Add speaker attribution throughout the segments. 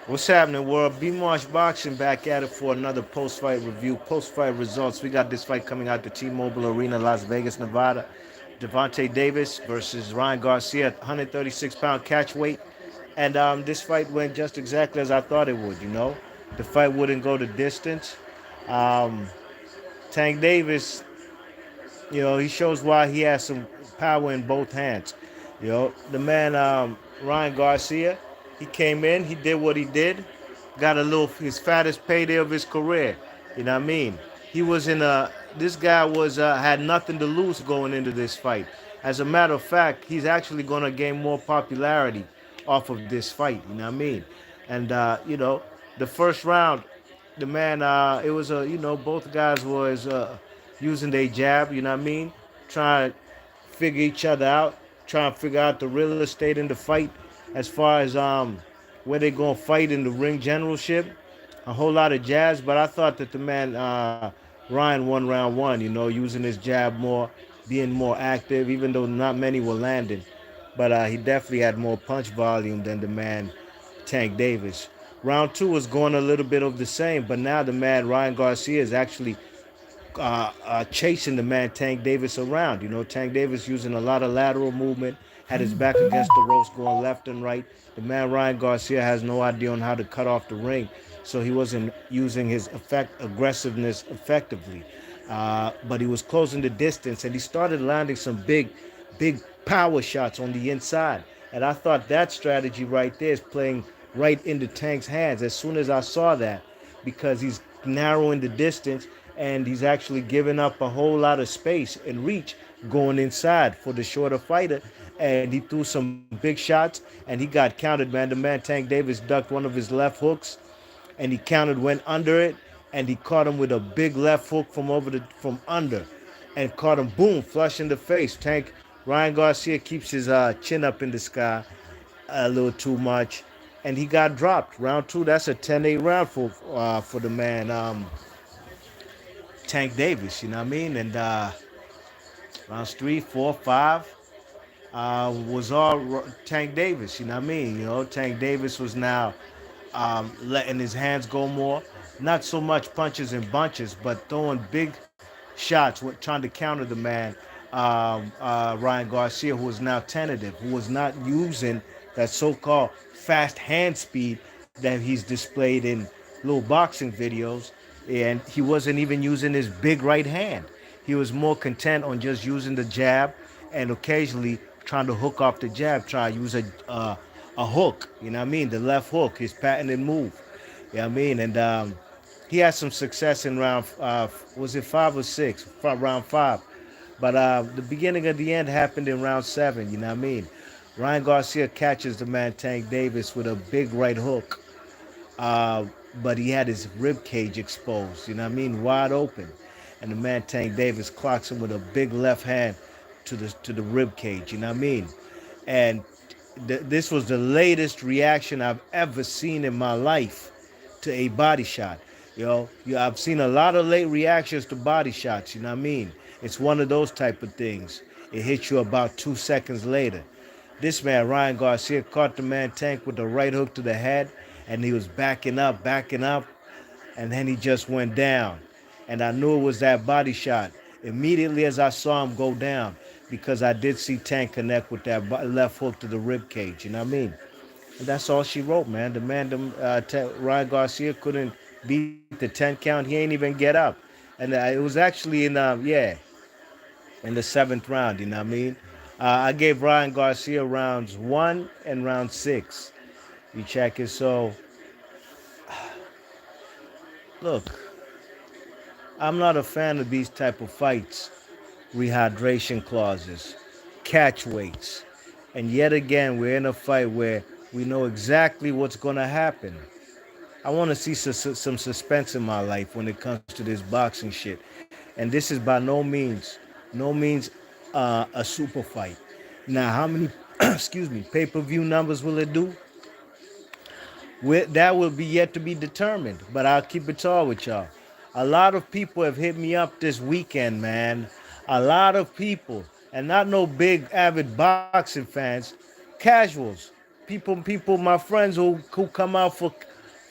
Speaker 1: What's happening, world? B Marsh Boxing back at it for another post-fight review, post-fight results. We got this fight coming out the T-Mobile Arena, Las Vegas, Nevada. Gervonta Davis versus Ryan Garcia, 136-pound catch weight. And this fight went just exactly as I thought it would, you know. The fight wouldn't go the distance. Um, Tank Davis, he shows why he has some power in both hands. The man Ryan Garcia, he came in, he did what he did, got a little his fattest payday of his career. You know what I mean? He was in a this guy was had nothing to lose going into this fight. As a matter of fact, he's actually going to gain more popularity off of this fight. You know what I mean? And the first round, the man, it was both guys was using their jab. You know what I mean? Trying to figure each other out, trying to figure out the real estate in the fight, as far as where they gonna fight in the ring generalship. A whole lot of jabs, but I thought that the man Ryan won round one. Using his jab more, being more active, even though not many were landing. But he definitely had more punch volume than the man Tank Davis. Round two was going a little bit of the same, but now the man Ryan Garcia is actually chasing the man Tank Davis around. Tank Davis using a lot of lateral movement, had his back against the ropes, going left and right. The man Ryan Garcia has no idea on how to cut off the ring, so he wasn't using his aggressiveness effectively. But he was closing the distance, and he started landing some big power shots on the inside. And I thought that strategy right there is playing right into Tank's hands as soon as I saw that, because he's narrowing the distance and he's actually giving up a whole lot of space and reach going inside for the shorter fighter. And he threw some big shots and he got counted, man. The man Tank Davis ducked one of his left hooks and he counted, went under it, and he caught him with a big left hook from under and caught him, boom, flush in the face. Ryan Garcia keeps his chin up in the sky a little too much, and he got dropped. Round two, that's a 10-8 round for the man Tank Davis. You know what I mean? And rounds three, four, five was all Tank Davis. You know what I mean? Tank Davis was now letting his hands go more. Not so much punches and bunches, but throwing big shots, trying to counter the man Ryan Garcia, who was now tentative, who was not using that so-called fast hand speed that he's displayed in little boxing videos, and he wasn't even using his big right hand. He was more content on just using the jab and occasionally trying to hook off the jab, try to use a hook. You know what I mean? The left hook, his patented move. You know what I mean? And he had some success in round, was it five or six? Round five. But the beginning of the end happened in round seven. You know what I mean? Ryan Garcia catches the man Tank Davis with a big right hook, uh, but he had his rib cage exposed. You know what I mean? Wide open, and the man Tank Davis clocks him with a big left hand to the rib cage. You know what I mean? And this was the latest reaction I've ever seen in my life to a body shot. I've seen a lot of late reactions to body shots. You know what I mean? It's one of those type of things. It hits you about 2 seconds later. This man, Ryan Garcia, caught the man Tank with the right hook to the head, and he was backing up, and then he just went down. And I knew it was that body shot immediately as I saw him go down, because I did see Tank connect with that left hook to the rib cage. You know what I mean? And that's all she wrote, man. Ryan Garcia couldn't beat the 10 count. He ain't even get up. And it was actually in the seventh round. You know what I mean? I gave Ryan Garcia rounds one and round six. You check it. So, look, I'm not a fan of these type of fights. Rehydration clauses, catch weights. And yet again, we're in a fight where we know exactly what's going to happen. I want to see some suspense in my life when it comes to this boxing shit. And this is by no means a super fight. Now, how many, excuse me, pay-per-view numbers will it do? That will be yet to be determined. But I'll keep it tall with y'all. A lot of people have hit me up this weekend, man. A lot of people, and not no big avid boxing fans, casuals, people, my friends who come out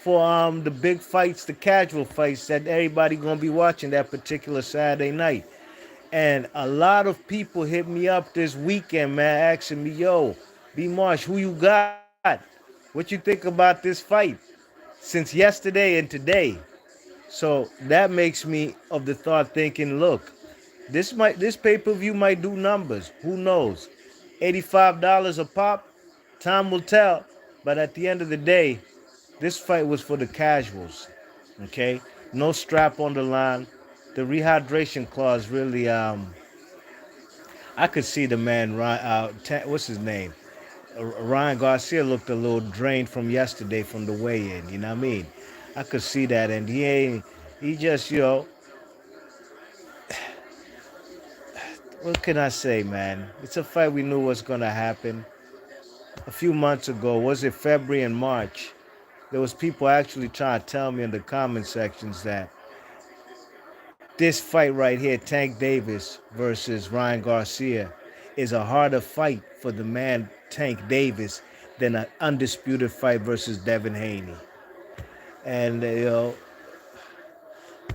Speaker 1: for the big fights, the casual fights that everybody gonna be watching that particular Saturday night. And a lot of people hit me up this weekend, man, asking me, "Yo, B Marsh, who you got? What you think about this fight since yesterday and today?" So that makes me of the thought thinking, look, this pay-per-view might do numbers. Who knows? $85 a pop. Time will tell. But at the end of the day, this fight was for the casuals. Okay? No strap on the line. The rehydration clause really I could see the man what's his name? Ryan Garcia looked a little drained from yesterday from the weigh-in, you know what I mean? I could see that, and he just, what can I say, man? It's a fight we knew was gonna happen. A few months ago, was it February and March? There was people actually trying to tell me in the comment sections that this fight right here, Tank Davis versus Ryan Garcia, is a harder fight for the man Tank Davis than an undisputed fight versus Devin Haney. And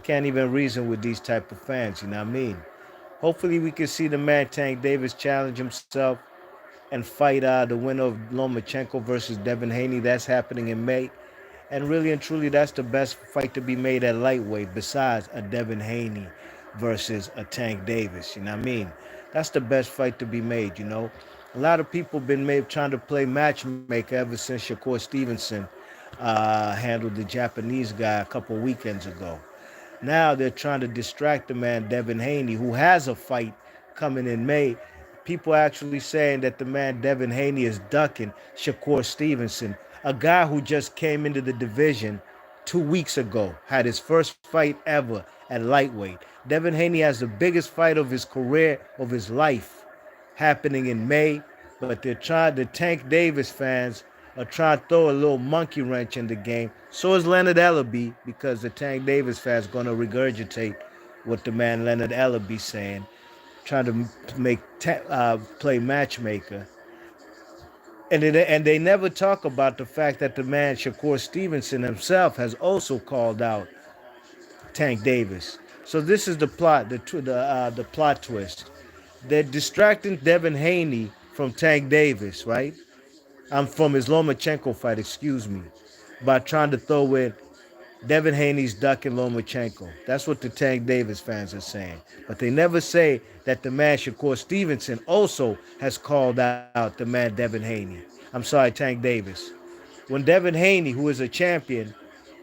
Speaker 1: can't even reason with these type of fans, you know what I mean? Hopefully we can see the man Tank Davis challenge himself and fight the winner of Lomachenko versus Devin Haney. That's happening in May. And really and truly, that's the best fight to be made at lightweight besides a Devin Haney versus a Tank Davis. You know what I mean? That's the best fight to be made. A lot of people been trying to play matchmaker ever since Shakur Stevenson handled the Japanese guy a couple weekends ago. Now they're trying to distract the man Devin Haney, who has a fight coming in May. People actually saying that the man Devin Haney is ducking Shakur Stevenson, a guy who just came into the division 2 weeks ago, had his first fight ever at lightweight. Devin Haney has the biggest fight of his career, of his life, happening in May, but the Tank Davis fans are trying to throw a little monkey wrench in the game. So is Leonard Ellaby, because the Tank Davis fans going to regurgitate what the man Leonard Ellaby saying, trying to play matchmaker. And they never talk about the fact that the man Shakur Stevenson himself has also called out Tank Davis. So this is the plot, the plot twist. They're distracting Devin Haney from Tank Davis, right? I'm from his Lomachenko fight, excuse me, by trying to throw in Devin Haney's ducking Lomachenko. That's what the Tank Davis fans are saying. But they never say that the man Shakur Stevenson also has called out the man Devin Haney. I'm sorry, Tank Davis. When Devin Haney, who is a champion,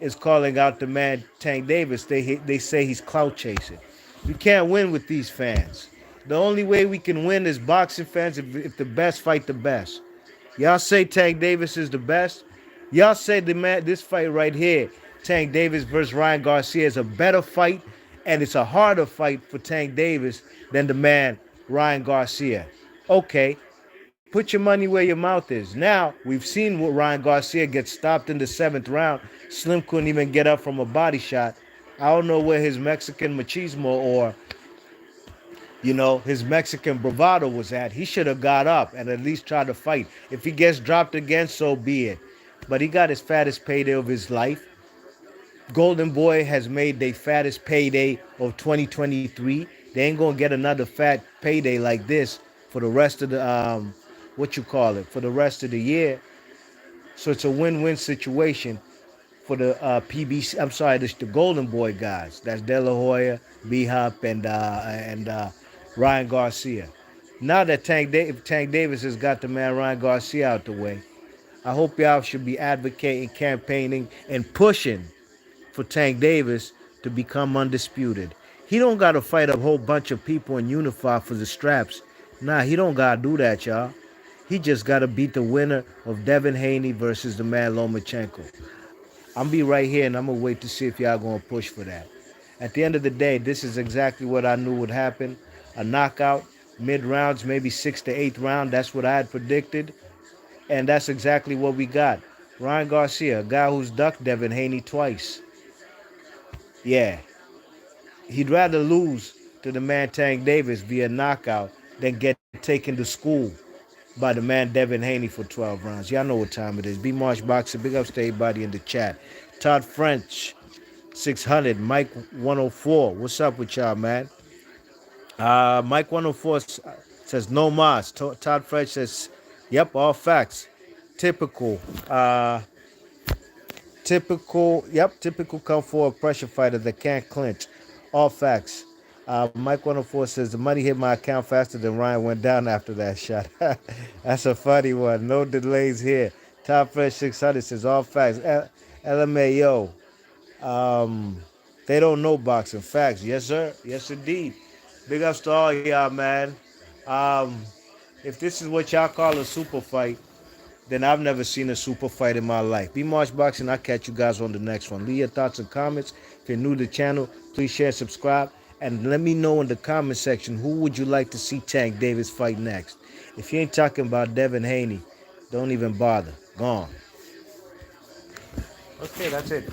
Speaker 1: is calling out the man Tank Davis, they say he's clout chasing. You can't win with these fans. The only way we can win as boxing fans if the best fight the best. Y'all say Tank Davis is the best. Y'all say this fight right here, Tank Davis versus Ryan Garcia, is a better fight, and it's a harder fight for Tank Davis than the man Ryan Garcia. Okay, put your money where your mouth is. Now, we've seen what Ryan Garcia gets stopped in the 7th round. Slim couldn't even get up from a body shot. I don't know where his Mexican machismo or his Mexican bravado was at. He should have got up and at least tried to fight. If he gets dropped again, so be it. But he got his fattest payday of his life. Golden Boy has made their fattest payday of 2023. They ain't gonna get another fat payday like this for the rest of the for the rest of the year. So it's a win-win situation for the PBC. I'm sorry, the Golden Boy guys. That's De La Hoya, B Hop, and Ryan Garcia. Now that Tank Davis has got the man Ryan Garcia out the way, I hope y'all should be advocating, campaigning, and pushing for Tank Davis to become undisputed. He don't got to fight a whole bunch of people in unify for the straps. Nah, he don't got to do that, y'all. He just got to beat the winner of Devin Haney versus the man Lomachenko. I'm be right here, and I'm going to wait to see if y'all going to push for that. At the end of the day, this is exactly what I knew would happen. A knockout, mid-rounds, maybe 6th to 8th round. That's what I had predicted. And that's exactly what we got. Ryan Garcia, a guy who's ducked Devin Haney twice. Yeah. He'd rather lose to the man Tank Davis via knockout than get taken to school by the man Devin Haney for 12 rounds. Y'all know what time it is. B Marsh Boxing, big ups to everybody in the chat. Todd French, 600. Mike 104. What's up with y'all, man? Mike 104 says no mas. Todd French says, yep, all facts. Typical. Typical come forward pressure fighter that can't clinch. All facts. Mike 104 says the money hit my account faster than Ryan went down after that shot. That's a funny one. No delays here. Top Fresh 600 says all facts. LMAO. They don't know boxing. Facts. Yes, sir. Yes, indeed. Big ups to all y'all, man. Um, if this is what y'all call a super fight, then I've never seen a super fight in my life. Be March Boxing. I'll catch you guys on the next one. Leave your thoughts and comments. If you're new to the channel, please share, subscribe, and let me know in the comment section who would you like to see Tank Davis fight next. If you ain't talking about Devin Haney, don't even bother. Gone. Okay, that's it.